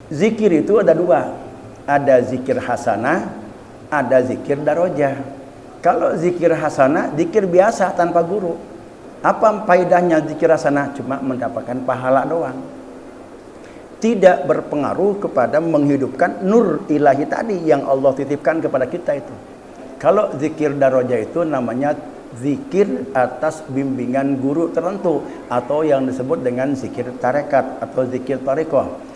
Zikir itu ada dua. Ada zikir hasanah, ada zikir darajah. Kalau zikir hasanah, zikir biasa tanpa guru. Apa faedahnya zikir hasanah? Cuma mendapatkan pahala doang. Tidak berpengaruh kepada menghidupkan nur ilahi tadi yang Allah titipkan kepada kita itu. Kalau zikir darajah itu namanya zikir atas bimbingan guru tertentu, atau yang disebut dengan zikir tarekat atau zikir tarekoh.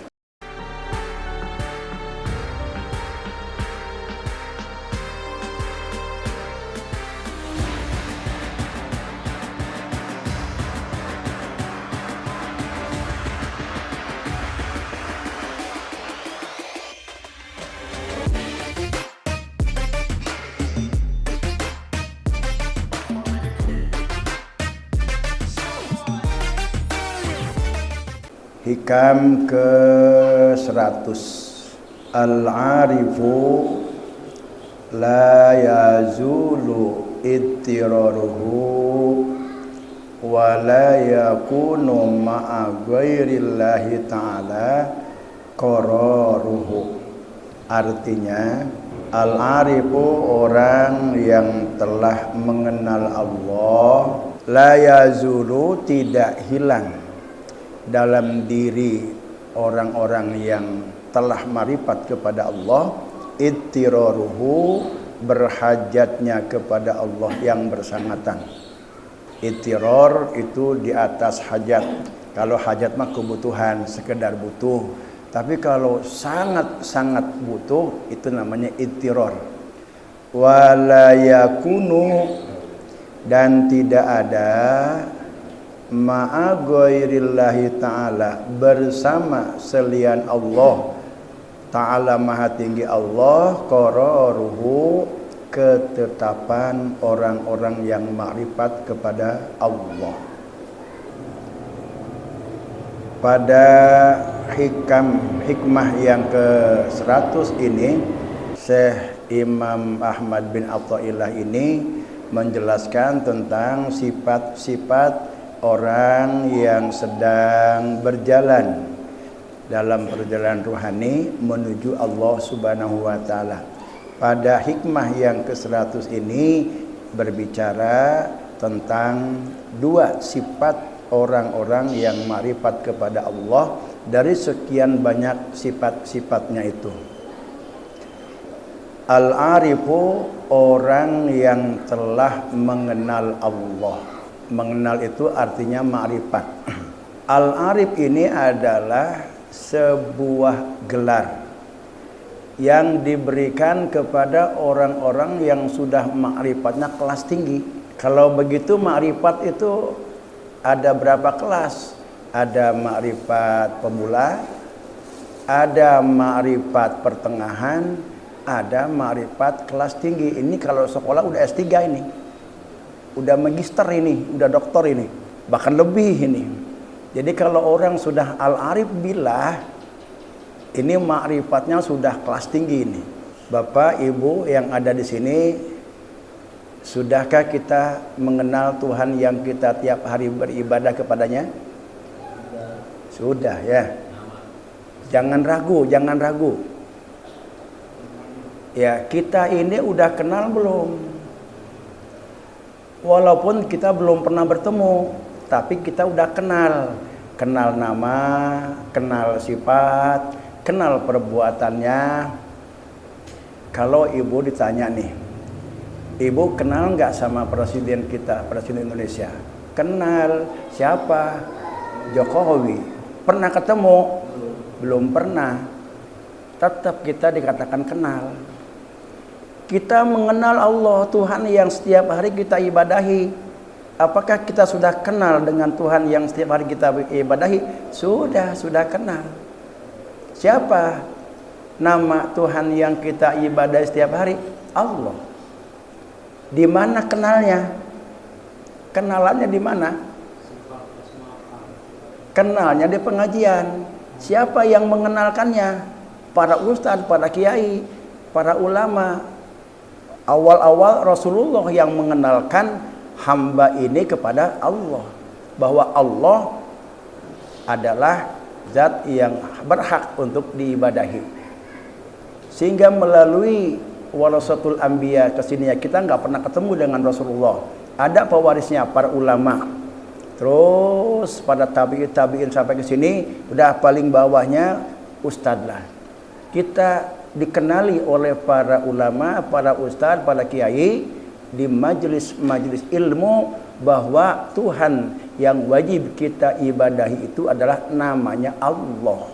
Hikam ke-100. Al-arifu la yazulu ittiraruhu wa la yakunu ma'a ghairillahi ta'ala qararuhu. Artinya, al-arifu orang yang telah mengenal Allah, la yazulu tidak hilang dalam diri orang-orang yang telah marifat kepada Allah, ittiraruhu berhajatnya kepada Allah yang bersangatan. Ittirar itu di atas hajat. Kalau hajat mah kebutuhan, sekedar butuh. Tapi kalau sangat-sangat butuh, itu namanya ittirar. Wala yakunu, dan tidak ada ma'a ghairillahi ta'ala, bersama selian Allah ta'ala maha tinggi Allah, qararuhu ketetapan orang-orang yang makrifat kepada Allah. Pada hikmah yang ke-100 ini, Syekh Imam Ahmad bin Athaillah ini menjelaskan tentang sifat-sifat orang yang sedang berjalan dalam perjalanan rohani menuju Allah Subhanahu wa taala. Pada hikmah yang ke-100 ini berbicara tentang dua sifat orang-orang yang makrifat kepada Allah dari sekian banyak sifat-sifatnya itu. Al-arifu orang yang telah mengenal Allah. Mengenal itu artinya ma'rifat. Al-arif ini adalah sebuah gelar yang diberikan kepada orang-orang yang sudah ma'rifatnya kelas tinggi. Kalau begitu ma'rifat itu ada berapa kelas? Ada ma'rifat pemula, ada ma'rifat pertengahan, ada ma'rifat kelas tinggi. Ini kalau sekolah udah S3 ini. Udah magister ini, udah doktor ini, bahkan lebih ini. Jadi kalau orang sudah al-arif billah, ini ma'rifatnya sudah kelas tinggi ini. Bapak, Ibu yang ada di sini, sudahkah kita mengenal Tuhan yang kita tiap hari beribadah kepadanya? Sudah ya. Jangan ragu, jangan ragu. Ya, kita ini udah kenal belum? Walaupun kita belum pernah bertemu, tapi kita udah kenal. Kenal nama, kenal sifat, kenal perbuatannya. Kalau ibu ditanya nih, ibu kenal nggak sama presiden kita, presiden Indonesia? Kenal. Siapa? Jokowi. Pernah ketemu? Belum pernah. Tetap kita dikatakan kenal. Kita mengenal Allah, Tuhan yang setiap hari kita ibadahi. Apakah kita sudah kenal dengan Tuhan yang setiap hari kita ibadahi? Sudah kenal. Siapa nama Tuhan yang kita ibadahi setiap hari? Allah. Di mana kenalnya? Kenalannya di mana? Kenalnya di pengajian. Siapa yang mengenalkannya? Para ustadz, para kiai, para ulama. Awal-awal Rasulullah yang mengenalkan hamba ini kepada Allah, bahwa Allah adalah zat yang berhak untuk diibadahi. Sehingga melalui warasatul anbiya kesini ya, kita nggak pernah ketemu dengan Rasulullah. Ada pewarisnya para ulama. Terus pada tabi'in sampai ke sini, udah paling bawahnya ustadz lah. Kita dikenali oleh para ulama, para ustadz, para kiai di majelis ilmu bahwa Tuhan yang wajib kita ibadahi itu adalah namanya Allah.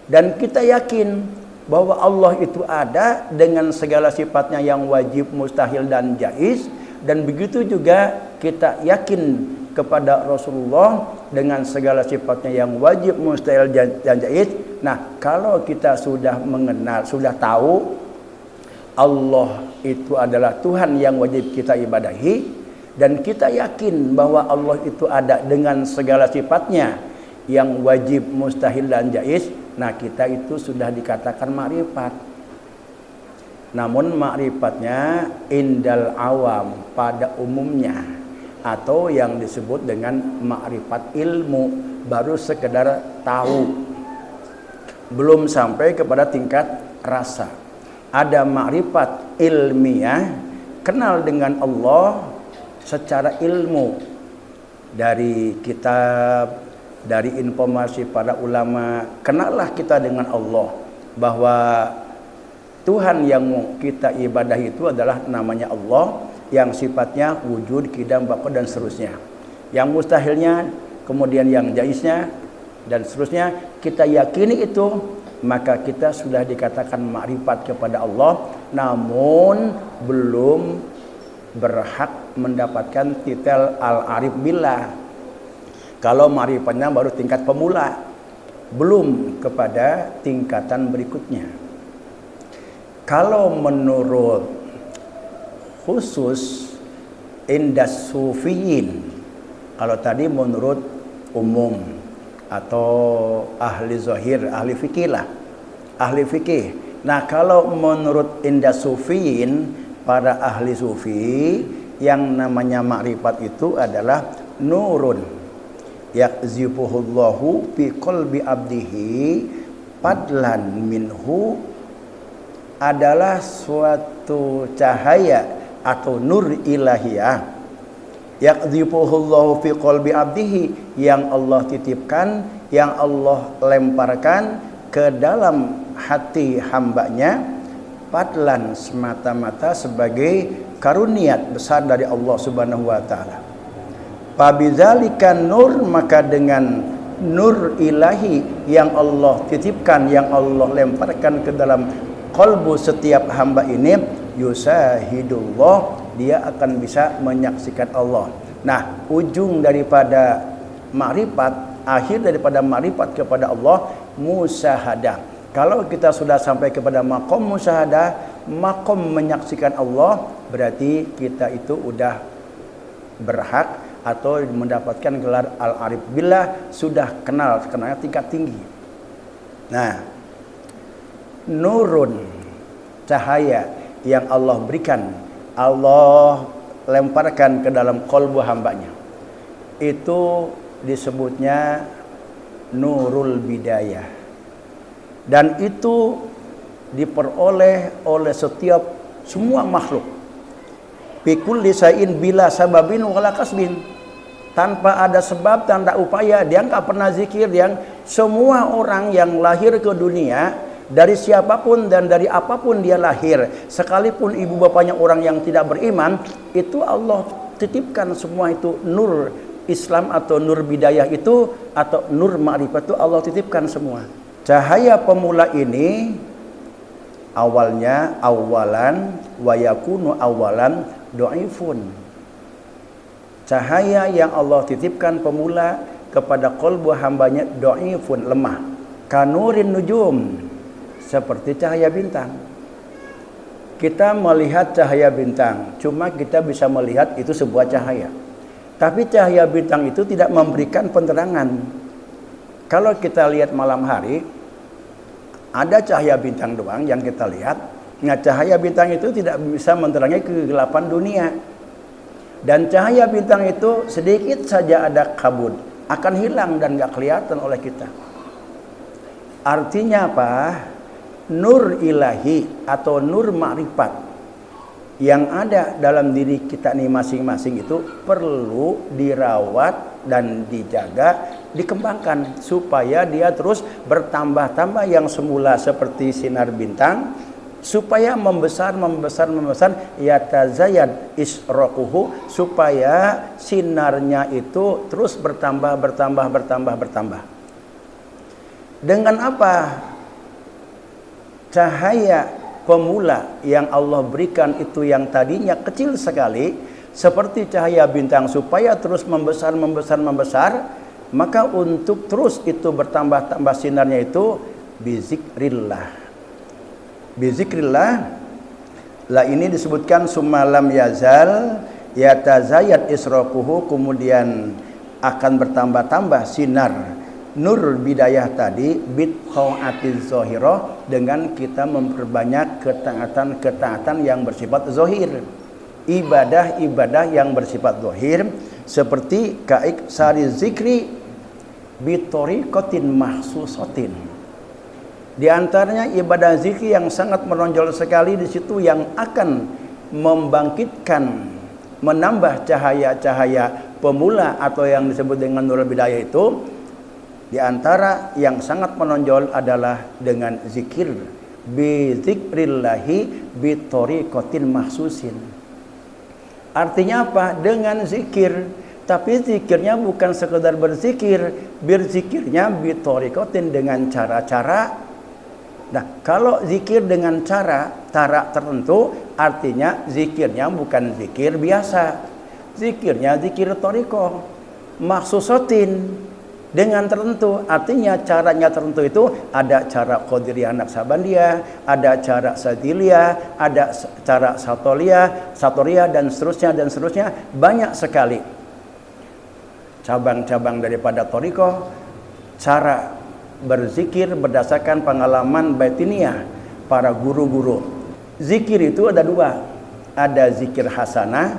Dan kita yakin bahwa Allah itu ada dengan segala sifatnya yang wajib, mustahil dan jaiz. Dan begitu juga kita yakin kepada Rasulullah dengan segala sifatnya yang wajib, mustahil dan jaiz. Nah, kalau kita sudah mengenal, sudah tahu Allah itu adalah Tuhan yang wajib kita ibadahi, dan kita yakin bahwa Allah itu ada dengan segala sifatnya yang wajib, mustahil dan jaiz, nah kita itu sudah dikatakan makrifat. Namun makrifatnya indal awam, pada umumnya, atau yang disebut dengan makrifat ilmu, baru sekedar tahu, belum sampai kepada tingkat rasa. Ada makrifat ilmiah, kenal dengan Allah secara ilmu, dari kitab, dari informasi para ulama. Kenallah kita dengan Allah, bahwa Tuhan yang kita ibadahi itu adalah namanya Allah, yang sifatnya wujud, qidam, baqa dan seterusnya. Yang mustahilnya, kemudian yang jaiznya dan seterusnya, kita yakini itu, maka kita sudah dikatakan makrifat kepada Allah, namun belum berhak mendapatkan titel al-arif billah. Kalau ma'rifatnya baru tingkat pemula, belum kepada tingkatan berikutnya. Kalau menurut khusus indas sufiyin, kalau tadi menurut umum atau ahli zahir, ahli fikih lah, ahli fikih. Nah, kalau menurut indas sufiyin, para ahli sufi, yang namanya makrifat itu adalah nurun yakzifuhullahu fi qalbi abdihi padlan minhu, adalah suatu cahaya atau nur ilahiyah, yakzifuhullahu fi qalbi abdihi, yang Allah titipkan, yang Allah lemparkan ke dalam hati hambanya, padlan, semata-mata sebagai karunia besar dari Allah Subhanahu wa taala. Fabidzalika nur, maka dengan nur ilahi yang Allah titipkan, yang Allah lemparkan ke dalam qalbu setiap hamba ini, yusahidullah, dia akan bisa menyaksikan Allah. Nah, ujung daripada makrifat, akhir daripada makrifat kepada Allah, musyahadah. Kalau kita sudah sampai kepada maqam musyahadah, maqam menyaksikan Allah, berarti kita itu udah berhak atau mendapatkan gelar al-arif billah, sudah kenalnya tingkat tinggi. Nah, nurun, cahaya yang Allah berikan, Allah lemparkan ke dalam qalbu hambanya, itu disebutnya nurul bidayah. Dan itu diperoleh oleh setiap semua makhluk. Bikulli sain bila sababin wala kasbin. Tanpa ada sebab, tanpa upaya, dia nggak pernah zikir. Yang semua orang yang lahir ke dunia, dari siapapun dan dari apapun dia lahir, sekalipun ibu bapaknya orang yang tidak beriman, itu Allah titipkan semua itu nur Islam atau nur bidayah itu, atau nur ma'rifat itu Allah titipkan semua. Cahaya pemula ini awalnya awalan wa yakunu awalan dhaifun. Cahaya yang Allah titipkan pemula kepada qalbu hambanya dhaifun, lemah. Kanurin nujum, seperti cahaya bintang. Kita melihat cahaya bintang, cuma kita bisa melihat itu sebuah cahaya. Tapi cahaya bintang itu tidak memberikan penerangan. Kalau kita lihat malam hari, ada cahaya bintang doang yang kita lihat. Nah, cahaya bintang itu tidak bisa menerangi kegelapan dunia. Dan cahaya bintang itu sedikit saja ada kabut, akan hilang dan gak kelihatan oleh kita. Artinya apa? Nur ilahi atau nur ma'rifat yang ada dalam diri kita nih masing-masing itu perlu dirawat dan dijaga, dikembangkan supaya dia terus bertambah-tambah, yang semula seperti sinar bintang supaya membesar yatazayad isroquhu, supaya sinarnya itu terus bertambah. Dengan apa? Cahaya pemula yang Allah berikan itu yang tadinya kecil sekali seperti cahaya bintang supaya terus membesar, maka untuk terus itu bertambah sinarnya itu bizikrillah. Lah ini disebutkan sumalam yazal yatazayad isroquhu, kemudian akan bertambah sinar nur bidayah tadi bitqaatiz zahirah, dengan kita memperbanyak ketaatan yang bersifat zahir, ibadah yang bersifat zahir, seperti kaik sari zikri bitoriqatin mahsusatin. Di antaranya ibadah zikir yang sangat menonjol sekali di situ yang akan membangkitkan, menambah cahaya pemula atau yang disebut dengan nur bidayah itu. Di antara yang sangat menonjol adalah dengan zikir bi zikrillahi bi tariqatin mahsusin. Artinya apa? Dengan zikir, tapi zikirnya bukan sekedar berzikirnya bi tariqatin, dengan cara-cara. Nah, kalau zikir dengan cara tertentu, artinya zikirnya bukan zikir biasa. Zikirnya zikir tariqah mahsusatin, dengan tertentu. Artinya caranya tertentu itu ada cara Qadiriyah Naqsabandiyah, ada cara Sadiliyah, ada cara Satoriyah dan seterusnya. Banyak sekali cabang-cabang daripada tariqah, cara berzikir berdasarkan pengalaman batiniyah para guru-guru. Zikir itu ada dua, ada zikir hasanah,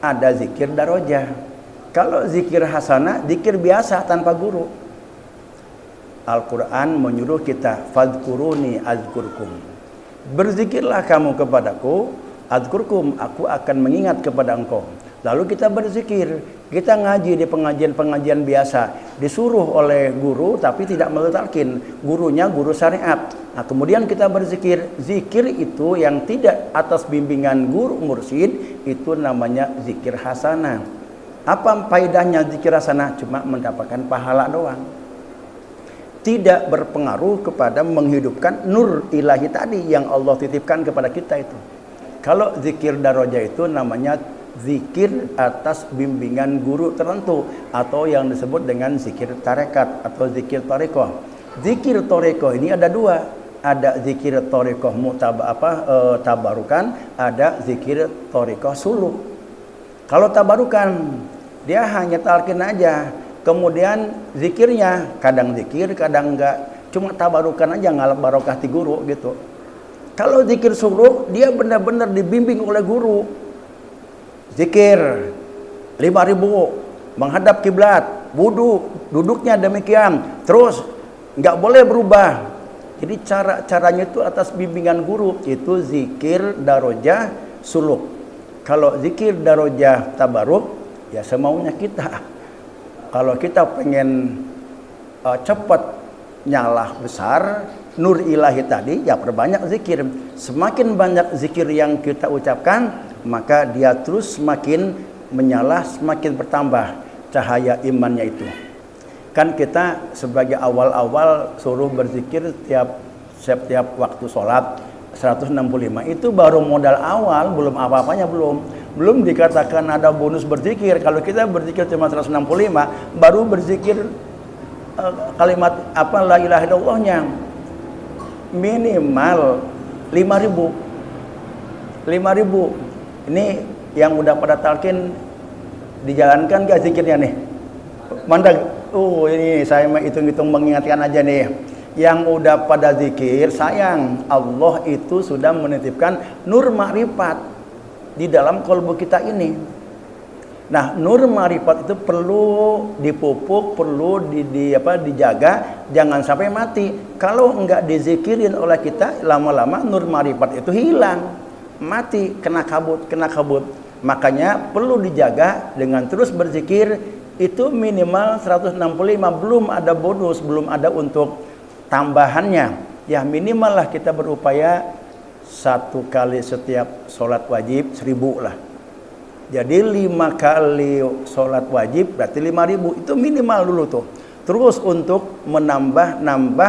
ada zikir darajah. Kalau zikir hasanah, zikir biasa tanpa guru. Al-Quran menyuruh kita fadkuruni azkurkum, berzikirlah kamu kepadaku, azkurkum, aku akan mengingat kepada engkau. Lalu kita berzikir, kita ngaji di pengajian biasa, disuruh oleh guru tapi tidak meletakkan, gurunya guru syariat. Nah, kemudian kita berzikir. Zikir itu yang tidak atas bimbingan guru mursyid itu namanya zikir hasanah. Apa faedahnya zikir hasanah? Cuma mendapatkan pahala doang, tidak berpengaruh kepada menghidupkan nur ilahi tadi yang Allah titipkan kepada kita itu. Kalau zikir darajah itu namanya zikir atas bimbingan guru tertentu, atau yang disebut dengan zikir tarekat atau zikir tariqah. Zikir tariqah ini ada dua, ada zikir tariqah tabarukan, ada zikir tariqah suluk. Kalau tabarukan dia hanya talqin aja, kemudian zikirnya kadang zikir kadang enggak, cuma tabarukan aja ngalap barokah ti guru gitu. Kalau zikir suluk dia benar-benar dibimbing oleh guru. Zikir 5.000, menghadap kiblat, wudu, duduknya demikian, terus nggak boleh berubah. Jadi caranya itu atas bimbingan guru, itu zikir darajah suluk. Kalau zikir darajah tabaruk, ya semaunya kita. Kalau kita pengen cepat nyala besar nur ilahi tadi, ya perbanyak zikir. Semakin banyak zikir yang kita ucapkan, maka dia terus semakin menyala, semakin bertambah cahaya imannya itu. Kan kita sebagai awal-awal suruh berzikir setiap waktu sholat 165, itu baru modal awal, belum apa-apanya, belum dikatakan ada bonus berzikir. Kalau kita berzikir cuma 165, baru berzikir kalimat la ilaha illallahnya minimal 5.000. Ini yang udah pada talqin dijalankan gak zikirnya nih? Mantap. Ini saya hitung-hitung mengingatkan aja nih. Yang udah pada zikir, sayang, Allah itu sudah menitipkan nur makrifat di dalam kalbu kita ini. Nah, nur ma'rifat itu perlu dipupuk, perlu dijaga, jangan sampai mati. Kalau enggak dizikirin oleh kita, lama-lama nur ma'rifat itu hilang, mati, kena kabut. Makanya perlu dijaga dengan terus berzikir. Itu minimal 165, belum ada bonus, belum ada untuk tambahannya. Ya minimal lah kita berupaya 1 kali setiap sholat wajib 1000 lah. Jadi 5 kali sholat wajib berarti 5.000, itu minimal dulu tuh. Terus untuk menambah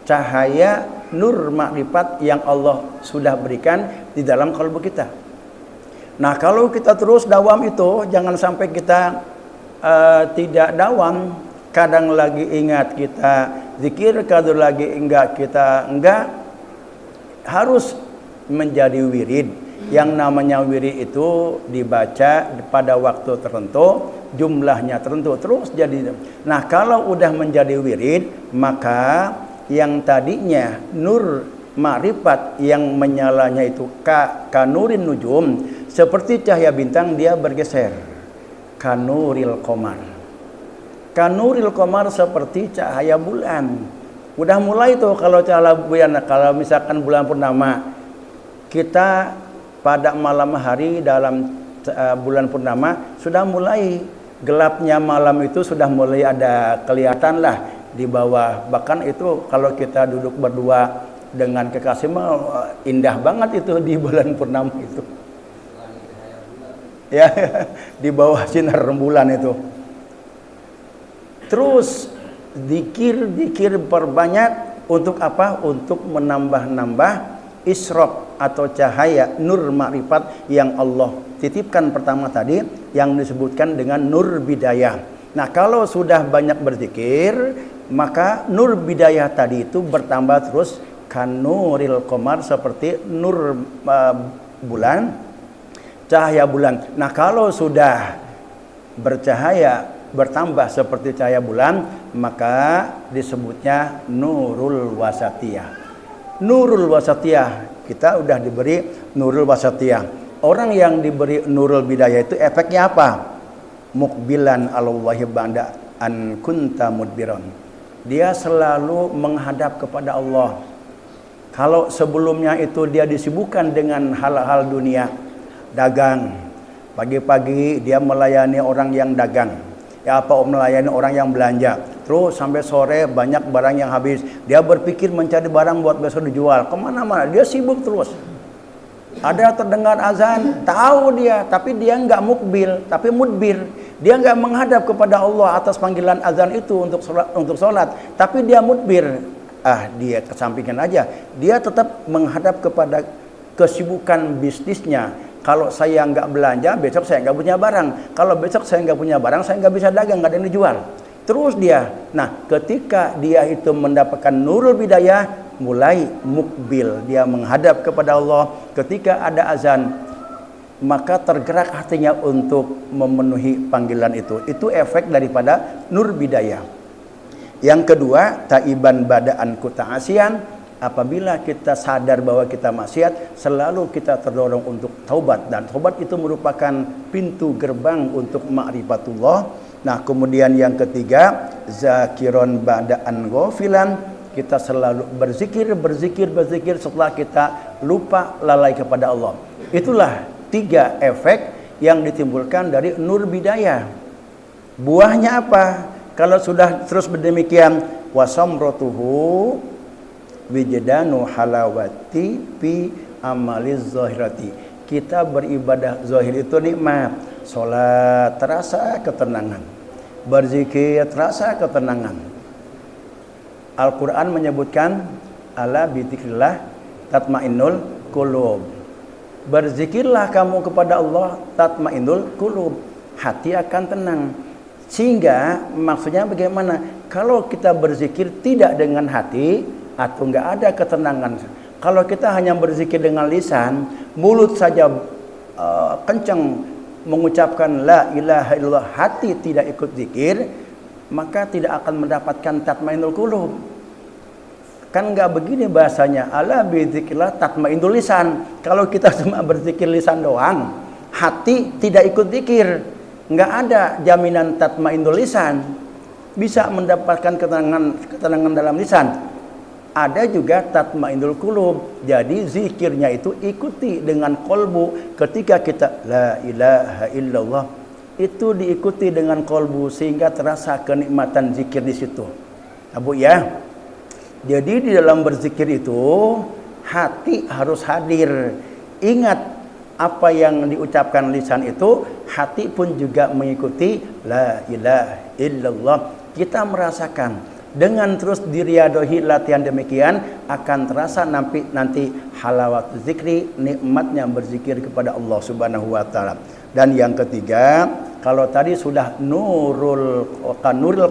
cahaya nur makrifat yang Allah sudah berikan di dalam kalbu kita. Nah kalau kita terus dawam itu, jangan sampai kita tidak dawam. Kadang lagi ingat kita zikir, kadang lagi enggak, harus menjadi wirid. Yang namanya wirid itu dibaca pada waktu tertentu, jumlahnya tertentu, terus jadi. Nah kalau udah menjadi wirid, maka yang tadinya nur ma'rifat yang menyalanya itu kanurin nujum, seperti cahaya bintang, dia bergeser kanuril qamar. Kanuril qamar seperti cahaya bulan. Udah mulai tuh kalau cahaya bulan, kalau misalkan bulan purnama, kita pada malam hari dalam bulan purnama sudah mulai gelapnya malam itu, sudah mulai ada kelihatan lah di bawah. Bahkan itu kalau kita duduk berdua dengan kekasih indah banget itu di bulan purnama itu. Ya, di bawah sinar rembulan itu. Terus zikir perbanyak untuk apa? Untuk menambah isyraq atau cahaya nur makrifat yang Allah titipkan pertama tadi, yang disebutkan dengan nur bidayah. Nah kalau sudah banyak berzikir, maka nur bidayah tadi itu bertambah terus kanuril qamar, seperti nur bulan, cahaya bulan. Nah kalau sudah bercahaya, bertambah seperti cahaya bulan, maka disebutnya nurul wasatiyah. Nurul wasatiyah, kita udah diberi nurul wasatiyah. Orang yang diberi nurul bidayah itu efeknya apa? Mukbilan alallahi ba'da an kunta mudbiran. Dia selalu menghadap kepada Allah. Kalau sebelumnya itu dia disibukkan dengan hal-hal dunia, dagang, pagi-pagi dia melayani orang yang dagang, melayani orang yang belanja, terus sampai sore banyak barang yang habis, dia berpikir mencari barang buat besok dijual, kemana-mana dia sibuk terus. Ada terdengar azan, tahu dia, tapi dia nggak mukbil, tapi mudbir. Dia nggak menghadap kepada Allah atas panggilan azan itu untuk sholat, tapi dia mudbir. Dia kesampingkan aja, dia tetap menghadap kepada kesibukan bisnisnya. Kalau saya nggak belanja, besok saya nggak punya barang. Kalau besok saya nggak punya barang, saya nggak bisa dagang, nggak ada yang dijual. Terus dia, nah ketika dia itu mendapatkan nurul bidayah, mulai mukbil, dia menghadap kepada Allah. Ketika ada azan, maka tergerak hatinya untuk memenuhi panggilan itu. Itu efek daripada nur bidayah. Yang kedua, taiban badaan kuta'asian. Apabila kita sadar bahwa kita maksiat, selalu kita terdorong untuk taubat, dan taubat itu merupakan pintu gerbang untuk ma'rifatullah. Nah, kemudian yang ketiga, zakiron ba'daan ghafilan, kita selalu berzikir setelah kita lupa lalai kepada Allah. Itulah 3 efek yang ditimbulkan dari nur bidayah. Buahnya apa? Kalau sudah terus berdemikian, wasamratuhu wijdanu halawati fi amaliz zahirati. Kita beribadah zahir itu nikmat. Salat terasa ketenangan, berzikir terasa ketenangan. Al-Quran menyebutkan ala bidzikrillah tatmainnul qulub. Berzikirlah kamu kepada Allah, tatmainnul qulub, hati akan tenang. Sehingga maksudnya bagaimana? Kalau kita berzikir tidak dengan hati, atau enggak ada ketenangan. Kalau kita hanya berzikir dengan lisan, mulut saja kencang mengucapkan la ilaha illallah, hati tidak ikut zikir, maka tidak akan mendapatkan tatmainnul qulub. Kan enggak begini bahasanya, ala bidzikrillah tatmainnul lisan. Kalau kita cuma berzikir lisan doang, hati tidak ikut zikir, nggak ada jaminan tatmainnul lisan, bisa mendapatkan ketenangan dalam lisan. Ada juga tatmainnul qulub. Jadi zikirnya itu ikuti dengan kolbu. Ketika kita la ilaha illallah, itu diikuti dengan kolbu sehingga terasa kenikmatan zikir di situ. Abu ya. Jadi di dalam berzikir itu hati harus hadir. Ingat apa yang diucapkan lisan itu, hati pun juga mengikuti la ilaha illallah. Kita merasakan dengan terus diriadohi latihan demikian akan terasa nanti halawat zikri, nikmatnya berzikir kepada Allah Subhanahu wa taala. Dan yang ketiga, kalau tadi sudah nurul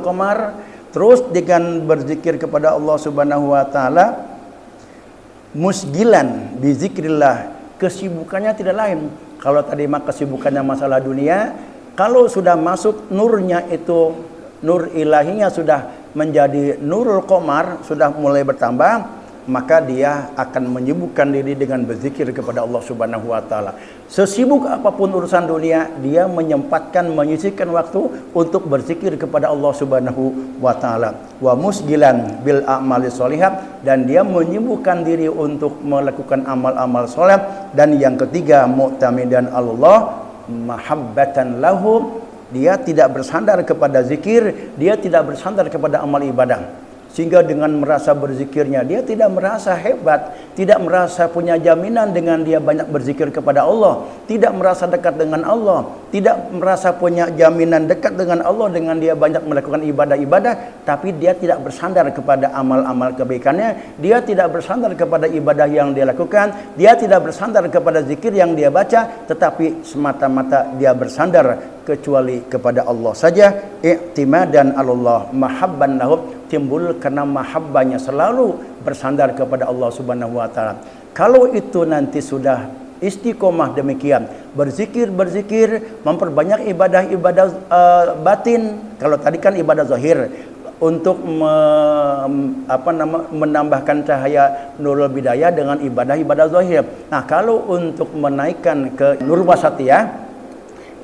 qamar, terus dengan berzikir kepada Allah Subhanahu wa taala musgilan bi zikrillah, kesibukannya tidak lain. Kalau tadi mah kesibukannya masalah dunia, kalau sudah masuk nurnya itu, nur ilahinya sudah menjadi nurul qamar, sudah mulai bertambah, maka dia akan menyibukkan diri dengan berzikir kepada Allah Subhanahu wa taala. Sesibuk apapun urusan dunia, dia menyempatkan, menyisihkan waktu untuk berzikir kepada Allah Subhanahu wa taala. Wa musgilan bil a'mali sholihat, dan dia menyibukkan diri untuk melakukan amal-amal soleh. Dan yang ketiga, mu'tamidan Allah mahabbatan lahu, dia tidak bersandar kepada zikir, dia tidak bersandar kepada amal ibadah. Sehingga dengan merasa berzikirnya, dia tidak merasa hebat, tidak merasa punya jaminan dengan dia banyak berzikir kepada Allah, tidak merasa dekat dengan Allah, tidak merasa punya jaminan dekat dengan Allah dengan dia banyak melakukan ibadah-ibadah, tapi dia tidak bersandar kepada amal-amal kebaikannya, dia tidak bersandar kepada ibadah yang dia lakukan, dia tidak bersandar kepada zikir yang dia baca, tetapi semata-mata dia bersandar kecuali kepada Allah saja. I'timadan Allah mahabban lahu, timbul karena mahabbanya selalu bersandar kepada Allah Subhanahu wa taala. Kalau itu nanti sudah istiqomah demikian, berzikir, memperbanyak ibadah-ibadah batin. Kalau tadi kan ibadah zahir untuk menambahkan cahaya nurul bidayah dengan ibadah-ibadah zahir. Nah, kalau untuk menaikkan ke nur wasatiyah,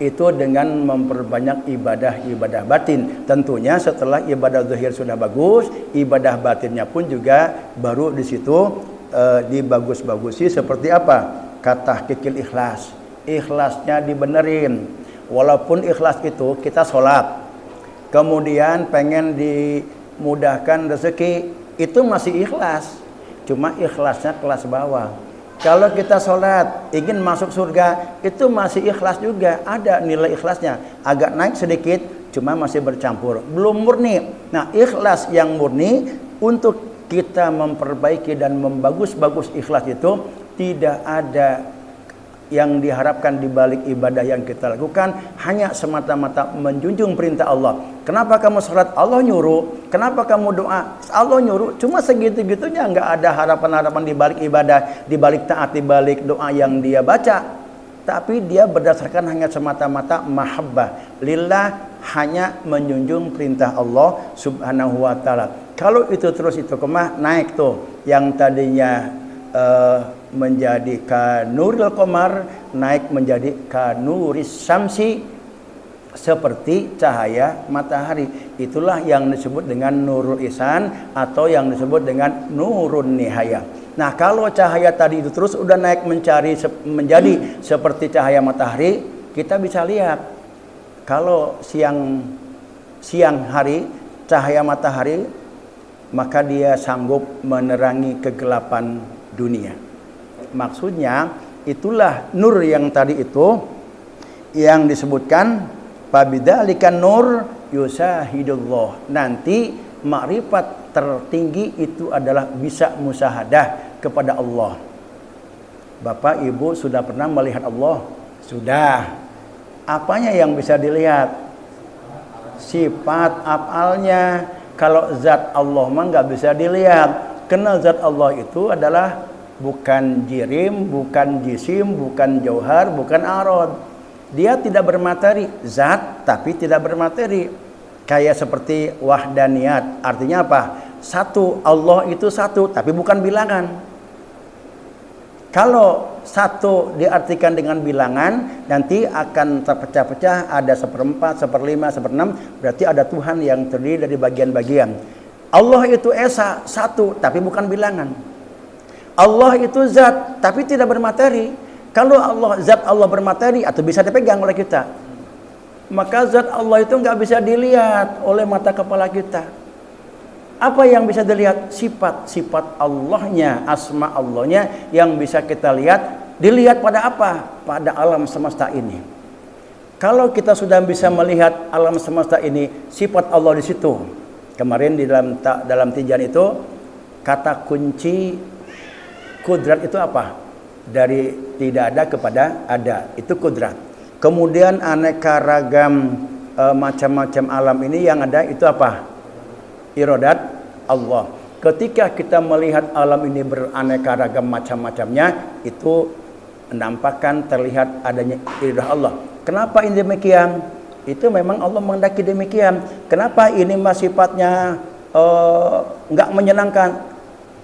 itu dengan memperbanyak ibadah-ibadah batin. Tentunya setelah ibadah zahir sudah bagus, ibadah batinnya pun juga baru di situ dibagus-bagusi. Seperti apa? Kata kikil ikhlas. Ikhlasnya dibenerin. Walaupun ikhlas itu kita sholat, kemudian pengen dimudahkan rezeki, itu masih ikhlas. Cuma ikhlasnya kelas bawah. Kalau kita sholat ingin masuk surga, itu masih ikhlas juga, ada nilai ikhlasnya, agak naik sedikit, cuma masih bercampur, belum murni. Nah, ikhlas yang murni untuk kita memperbaiki dan membagus-bagus ikhlas itu tidak ada yang diharapkan di balik ibadah yang kita lakukan, hanya semata-mata menjunjung perintah Allah. Kenapa kamu sholat? Allah nyuruh. Kenapa kamu doa? Allah nyuruh. Cuma segitu-gitunya, nggak ada harapan-harapan di balik ibadah, di balik taat, di balik doa yang dia baca. Tapi dia berdasarkan hanya semata-mata mahabbah lillah, hanya menjunjung perintah Allah Subhanahu wa taala. Kalau itu terus itu kemah naik tuh, yang tadinya menjadi kanuril qamar naik menjadi kanuris syamsi, seperti cahaya matahari. Itulah yang disebut dengan nurul ihsan atau yang disebut dengan nurun nihaya. Nah, kalau cahaya tadi itu terus udah naik menjadi seperti cahaya matahari, kita bisa lihat kalau siang hari cahaya matahari, maka dia sanggup menerangi kegelapan dunia. Maksudnya itulah nur yang tadi itu yang disebutkan fabidzalikan nur yusahidullah. Nanti makrifat tertinggi itu adalah bisa musyahadah kepada Allah. Bapak Ibu sudah pernah melihat Allah? Sudah. Apanya yang bisa dilihat? Sifat af'alnya. Kalau zat Allah mah nggak bisa dilihat. Karena zat Allah itu adalah bukan jirim, bukan jisim, bukan jauhar, bukan arad. Dia tidak bermateri, zat tapi tidak bermateri. Kayak seperti wahdaniyat. Artinya apa? Satu, Allah itu satu tapi bukan bilangan. Kalau satu diartikan dengan bilangan, nanti akan terpecah-pecah, ada 1/4, 1/5, 1/6, berarti ada Tuhan yang terdiri dari bagian-bagian. Allah itu esa, satu, tapi bukan bilangan. Allah itu zat, tapi tidak bermateri. Kalau zat Allah bermateri atau bisa dipegang oleh kita, maka zat Allah itu nggak bisa dilihat oleh mata kepala kita. Apa yang bisa dilihat? Sifat Allahnya, asma Allahnya yang bisa kita lihat. Dilihat pada apa? Pada alam semesta ini. Kalau kita sudah bisa melihat alam semesta ini, sifat Allah di situ. Kemarin di dalam tijan itu kata kunci kudrat itu apa? Dari tidak ada kepada ada, itu kudrat. Kemudian aneka ragam macam-macam alam ini yang ada itu apa? Iradat Allah. Ketika kita melihat alam ini beraneka ragam macam-macamnya, itu menampakkan terlihat adanya iradah Allah. Kenapa ini demikian? Itu memang Allah menghendaki demikian. Kenapa ini sifatnya enggak menyenangkan?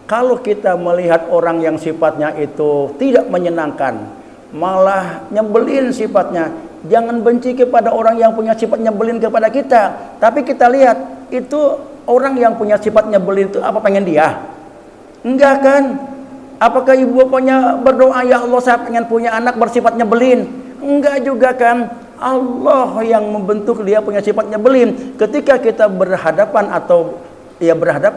Kalau kita melihat orang yang sifatnya itu tidak menyenangkan, malah nyebelin sifatnya, jangan benci kepada orang yang punya sifat nyebelin kepada kita. Tapi kita lihat, itu orang yang punya sifat nyebelin itu apa pengen dia? Enggak kan? Apakah ibu bapaknya berdoa, ya Allah saya pengen punya anak bersifat nyebelin? Enggak juga kan? Allah yang membentuk dia punya sifat nyebelin. Ketika kita berhadapan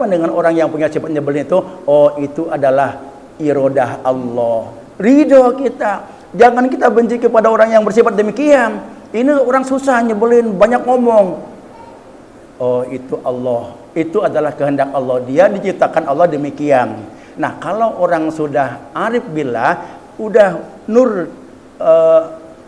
dengan orang yang punya sifat nyebelin itu, oh itu adalah iradah Allah, ridho kita. Jangan kita benci kepada orang yang bersifat demikian. Ini orang susah nyebelin, banyak ngomong. Oh itu Allah, itu adalah kehendak Allah, dia diciptakan Allah demikian. Nah kalau orang sudah arif billah, udah nur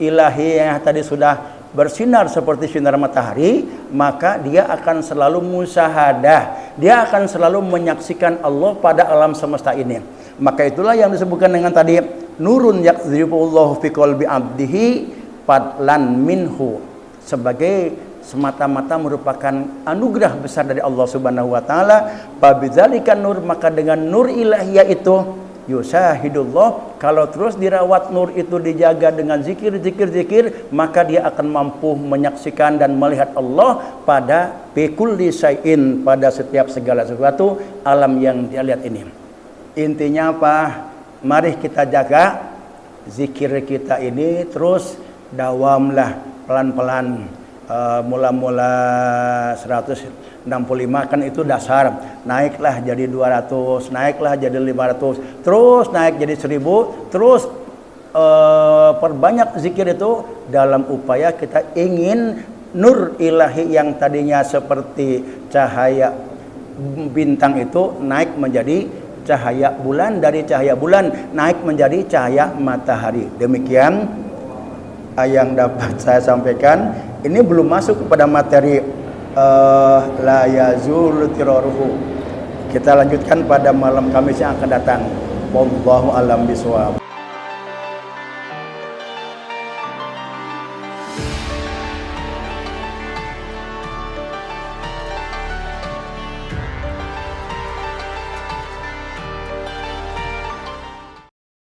ilahiyah tadi sudah bersinar seperti sinar matahari, maka dia akan selalu musyahadah, dia akan selalu menyaksikan Allah pada alam semesta ini. Maka itulah yang disebutkan dengan tadi nurun yakdzibullahu fi qalbi abdihi fadlan minhu, sebagai semata-mata merupakan anugerah besar dari Allah Subhanahu wa taala. Babidzalika nur, maka dengan nur ilahiyah itu yusahidullah, kalau terus dirawat nur itu, dijaga dengan zikir, maka dia akan mampu menyaksikan dan melihat Allah pada bikulli syai'in, pada setiap segala sesuatu alam yang dia lihat ini. Intinya apa? Mari kita jaga zikir kita ini, terus dawamlah pelan-pelan. Mula-mula 165 kan itu dasar, naiklah jadi 200, naiklah jadi 500, terus naik jadi 1000, terus perbanyak zikir itu dalam upaya kita ingin nur ilahi yang tadinya seperti cahaya bintang itu naik menjadi cahaya bulan, dari cahaya bulan naik menjadi cahaya matahari. Demikian yang dapat saya sampaikan. Ini belum masuk kepada materi la yazul tiraruhu. Kita lanjutkan pada malam Kamis yang akan datang. Wallahu alam bisawab.